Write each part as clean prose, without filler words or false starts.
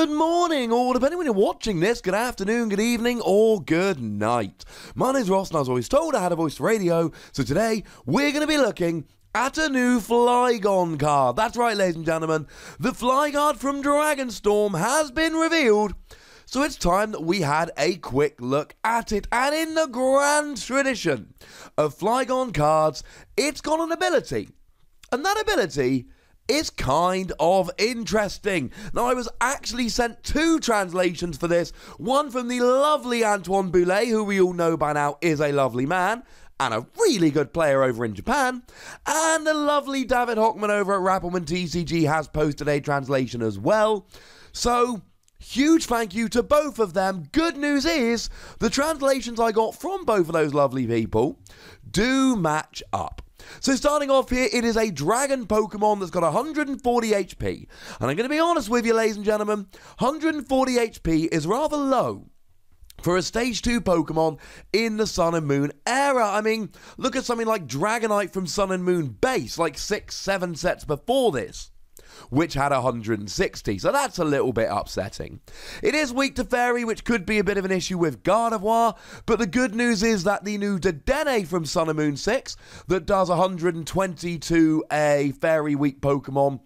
Good morning, or depending when you're watching this, good afternoon, good evening, or good night. My name's Ross, and I was always told I had a voice for radio, so today we're going to be looking at a new Flygon card. That's right, ladies and gentlemen, the Flygon from Dragonstorm has been revealed, so it's time that we had a quick look at it. And in the grand tradition of Flygon cards, it's got an ability, and that ability is kind of interesting. Now, I was actually sent two translations for this, one from the lovely Antoine Boulay, who we all know by now is a lovely man and a really good player over in Japan, and the lovely David Hockman over at RappelmannTCG has posted a translation as well. So, huge thank you to both of them. Good news is, the translations I got from both of those lovely people do match up. So starting off here, it is a dragon Pokemon that's got 140 HP. And I'm going to be honest with you, ladies and gentlemen, 140 HP is rather low for a Stage 2 Pokemon in the Sun and Moon era. I mean, look at something like Dragonite from Sun and Moon base, like 6-7 sets before this, which had 160, so that's a little bit upsetting. It is weak to Fairy, which could be a bit of an issue with Gardevoir, but the good news is that the new Dedenne from Sun and Moon 6, that does 120 to a Fairy weak Pokemon,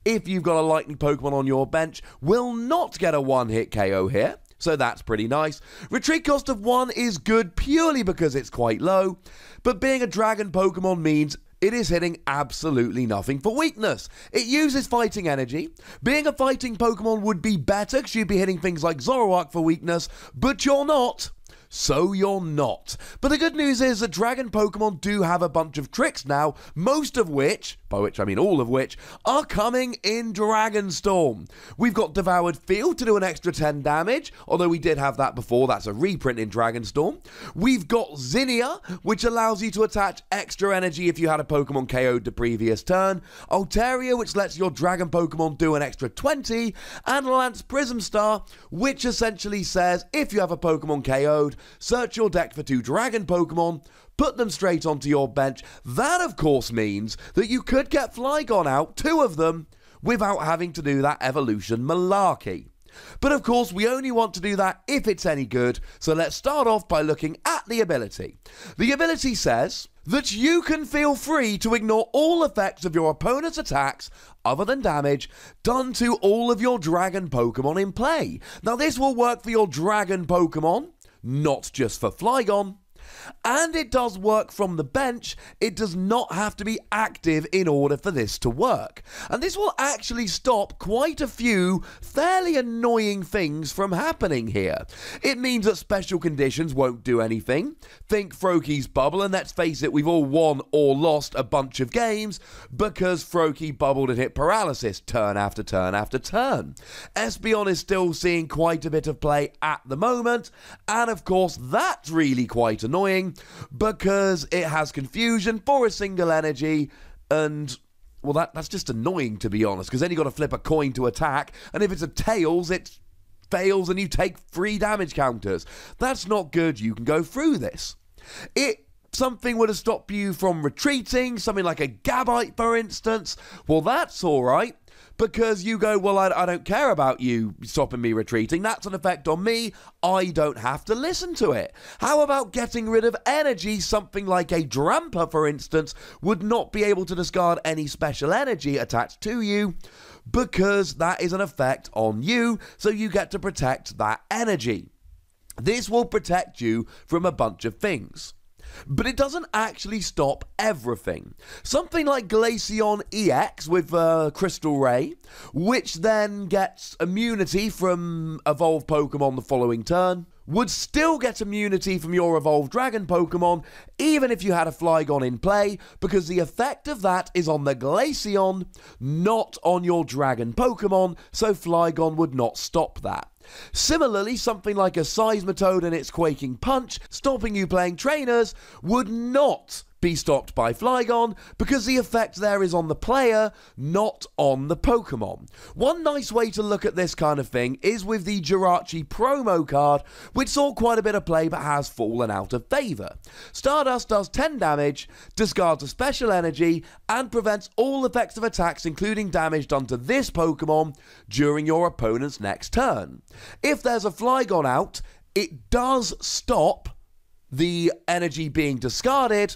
if you've got a Lightning Pokemon on your bench, will not get a one-hit KO here. So that's pretty nice. Retreat cost of 1 is good purely because it's quite low, but being a dragon Pokemon means it is hitting absolutely nothing for weakness. It uses fighting energy. Being a fighting Pokemon would be better because you'd be hitting things like Zoroark for weakness, but you're not. So you're not. But the good news is that dragon Pokemon do have a bunch of tricks now, most of which, by which I mean all of which, are coming in Dragonstorm. We've got Devoured Field to do an extra 10 damage, although we did have that before, that's a reprint in Dragonstorm. We've got Zinnia, which allows you to attach extra energy if you had a Pokemon KO'd the previous turn. Altaria, which lets your dragon Pokemon do an extra 20, and Lance Prism Star, which essentially says if you have a Pokemon KO'd, search your deck for 2 dragon Pokemon, put them straight onto your bench. That, of course, means that you could get Flygon out, 2 of them, without having to do that evolution malarkey. But, of course, we only want to do that if it's any good, so let's start off by looking at the ability. The ability says that you can feel free to ignore all effects of your opponent's attacks other than damage done to all of your dragon Pokemon in play. Now, this will work for your dragon Pokemon, not just for Flygon, and it does work from the bench. It does not have to be active in order for this to work. And this will actually stop quite a few fairly annoying things from happening here. It means that special conditions won't do anything. Think Froakie's Bubble, and let's face it, we've all won or lost a bunch of games because Froakie bubbled and hit paralysis turn after turn after turn. Espeon is still seeing quite a bit of play at the moment, and of course that's really quite annoying because it has confusion for a single energy, and well, that's just annoying, to be honest, because then you've got to flip a coin to attack, and if it's a tails, it fails and you take 3 damage counters. That's not good. You can go through this. Something would have stopped you from retreating, something like a Gabite, for instance. Well, that's alright, because you go, well, I don't care about you stopping me retreating. That's an effect on me. I don't have to listen to it. How about getting rid of energy? Something like a Drampa, for instance, would not be able to discard any special energy attached to you because that is an effect on you, so you get to protect that energy. This will protect you from a bunch of things. But it doesn't actually stop everything. Something like Glaceon EX with Crystal Ray, which then gets immunity from evolved Pokemon the following turn, would still get immunity from your evolved dragon Pokemon, even if you had a Flygon in play, because the effect of that is on the Glaceon, not on your dragon Pokemon, so Flygon would not stop that. Similarly, something like a Seismitoad and its Quaking Punch, stopping you playing trainers, would not be stopped by Flygon because the effect there is on the player, not on the Pokemon. One nice way to look at this kind of thing is with the Jirachi promo card, which saw quite a bit of play but has fallen out of favour. Stardust does 10 damage, discards a special energy, and prevents all effects of attacks including damage done to this Pokemon during your opponent's next turn. If there's a Flygon out, it does stop the energy being discarded,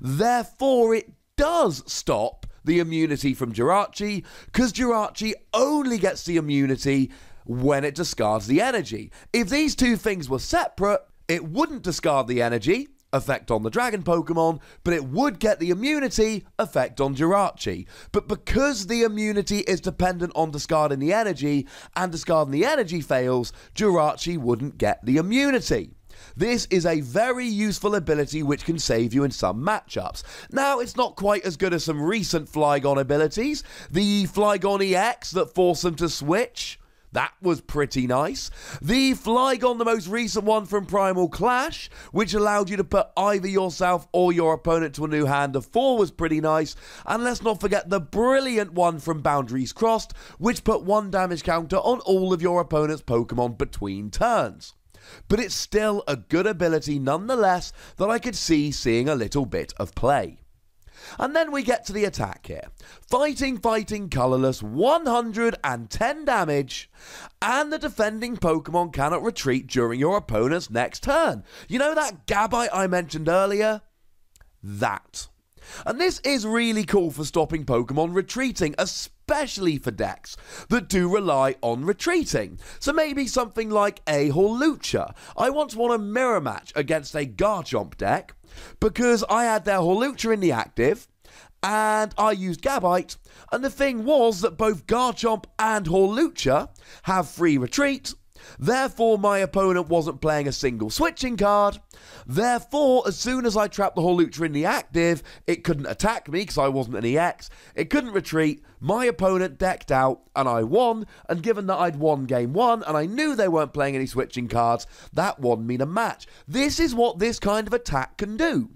therefore it does stop the immunity from Jirachi, because Jirachi only gets the immunity when it discards the energy. If these two things were separate, it wouldn't discard the energy, effect on the Dragon Pokemon, but it would get the immunity, effect on Jirachi. But because the immunity is dependent on discarding the energy, and discarding the energy fails, Jirachi wouldn't get the immunity. This is a very useful ability which can save you in some matchups. Now, it's not quite as good as some recent Flygon abilities. The Flygon EX that forced them to switch, that was pretty nice. The Flygon, the most recent one from Primal Clash, which allowed you to put either yourself or your opponent to a new hand of 4, was pretty nice. And let's not forget the brilliant one from Boundaries Crossed, which put 1 damage counter on all of your opponent's Pokemon between turns. But it's still a good ability nonetheless that I could see seeing a little bit of play. And then we get to the attack here. Fighting, colourless, 110 damage, and the defending Pokemon cannot retreat during your opponent's next turn. You know that Gabite I mentioned earlier? That. And this is really cool for stopping Pokemon retreating, especially for decks that do rely on retreating. So maybe something like a Hawlucha. I once won a mirror match against a Garchomp deck because I had their Hawlucha in the active and I used Gabite, and the thing was that both Garchomp and Hawlucha have free retreat. Therefore, my opponent wasn't playing a single switching card. Therefore, as soon as I trapped the Hawlucha in the active, it couldn't attack me because I wasn't an EX. It couldn't retreat. My opponent decked out and I won. And given that I'd won game 1 and I knew they weren't playing any switching cards, that won me the match. This is what this kind of attack can do.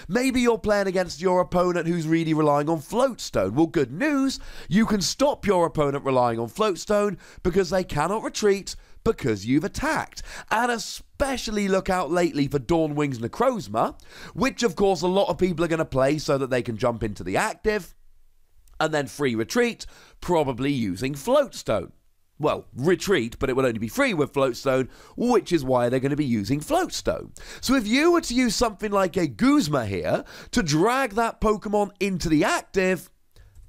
Maybe you're playing against your opponent who's really relying on Floatstone. Well, good news. You can stop your opponent relying on Floatstone because they cannot retreat because you've attacked. And especially look out lately for Dawnwing's Necrozma, which of course a lot of people are going to play so that they can jump into the active and then free retreat, probably using Floatstone. Well, retreat, but it would only be free with Floatstone, which is why they're going to be using Floatstone. So if you were to use something like a Guzma here to drag that Pokemon into the active,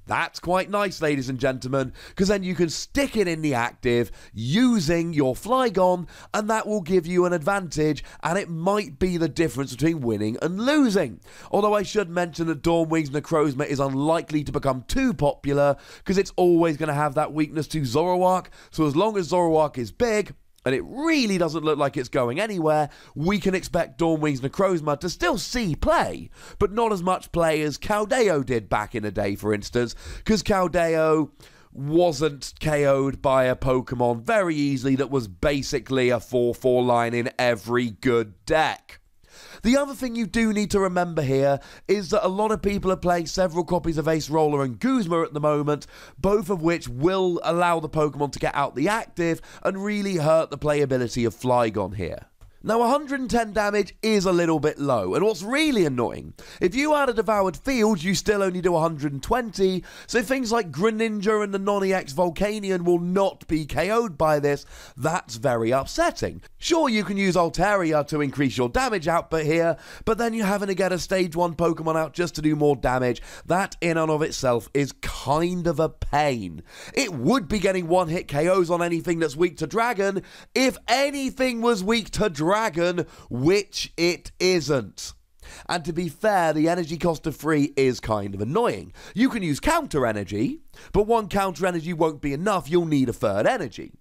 that's quite nice, ladies and gentlemen, because then you can stick it in the active using your Flygon, and that will give you an advantage, and it might be the difference between winning and losing. Although I should mention that Dawnwing's Necrozma is unlikely to become too popular, because it's always going to have that weakness to Zoroark, so as long as Zoroark is big, and it really doesn't look like it's going anywhere, we can expect Dawnwing's Necrozma to still see play, but not as much play as Keldeo did back in the day, for instance, because Keldeo wasn't KO'd by a Pokemon very easily that was basically a 4/4 line in every good deck. The other thing you do need to remember here is that a lot of people are playing several copies of Ace Roller and Guzma at the moment, both of which will allow the Pokemon to get out the active and really hurt the playability of Flygon here. Now, 110 damage is a little bit low, and what's really annoying, if you had a Devoured Field, you still only do 120, so things like Greninja and the non-EX Volcanion will not be KO'd by this. That's very upsetting. Sure, you can use Altaria to increase your damage output here, but then you're having to get a Stage 1 Pokemon out just to do more damage. That in and of itself is kind of a pain. It would be getting one-hit KOs on anything that's weak to Dragon, if anything was weak to Dragon, which it isn't. And to be fair, the energy cost of free is kind of annoying. You can use counter energy, but one counter energy won't be enough, you'll need a third energy.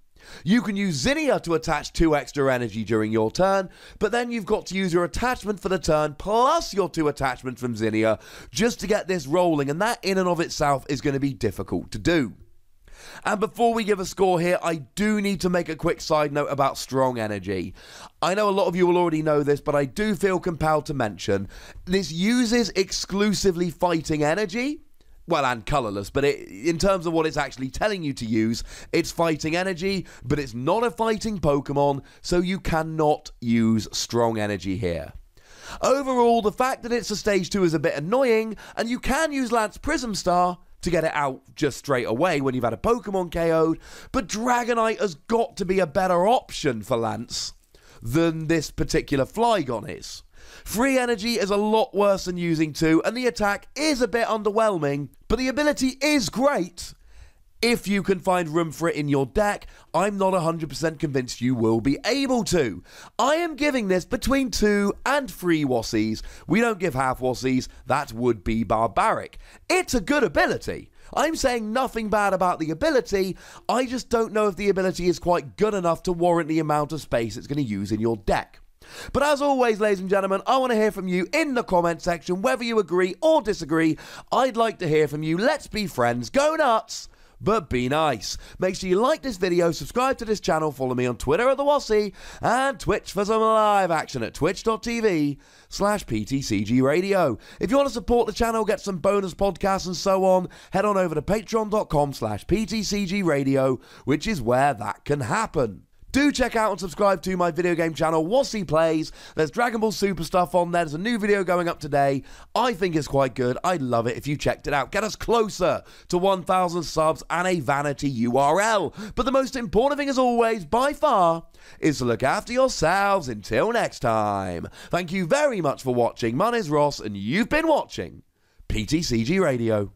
You can use Zinnia to attach 2 extra energy during your turn, but then you've got to use your attachment for the turn plus your 2 attachments from Zinnia just to get this rolling, and that in and of itself is going to be difficult to do. And before we give a score here, I do need to make a quick side note about strong energy. I know a lot of you will already know this, but I do feel compelled to mention this uses exclusively fighting energy. Well, and colourless, but in terms of what it's actually telling you to use, it's fighting energy, but it's not a fighting Pokemon, so you cannot use strong energy here. Overall, the fact that it's a stage 2 is a bit annoying, and you can use Lance Prism Star to get it out just straight away when you've had a Pokemon KO'd, but Dragonite has got to be a better option for Lance than this particular Flygon is. Free energy is a lot worse than using 2, and the attack is a bit underwhelming, but the ability is great. If you can find room for it in your deck, I'm not 100% convinced you will be able to. I am giving this between 2 and 3 Wassies. We don't give half Wassies, that would be barbaric. It's a good ability. I'm saying nothing bad about the ability, I just don't know if the ability is quite good enough to warrant the amount of space it's going to use in your deck. But as always, ladies and gentlemen, I want to hear from you in the comment section, whether you agree or disagree. I'd like to hear from you. Let's be friends. Go nuts, but be nice. Make sure you like this video, subscribe to this channel, follow me on Twitter at the Wassie, and Twitch for some live action at twitch.tv/PTCGRadio. If you want to support the channel, get some bonus podcasts and so on, head on over to patreon.com/PTCGRadio, which is where that can happen. Do check out and subscribe to my video game channel, Wassie Plays. There's Dragon Ball Super stuff on there. There's a new video going up today. I think it's quite good. I'd love it if you checked it out. Get us closer to 1,000 subs and a vanity URL. But the most important thing, as always, by far, is to look after yourselves. Until next time. Thank you very much for watching. My name's Ross, and you've been watching PTCG Radio.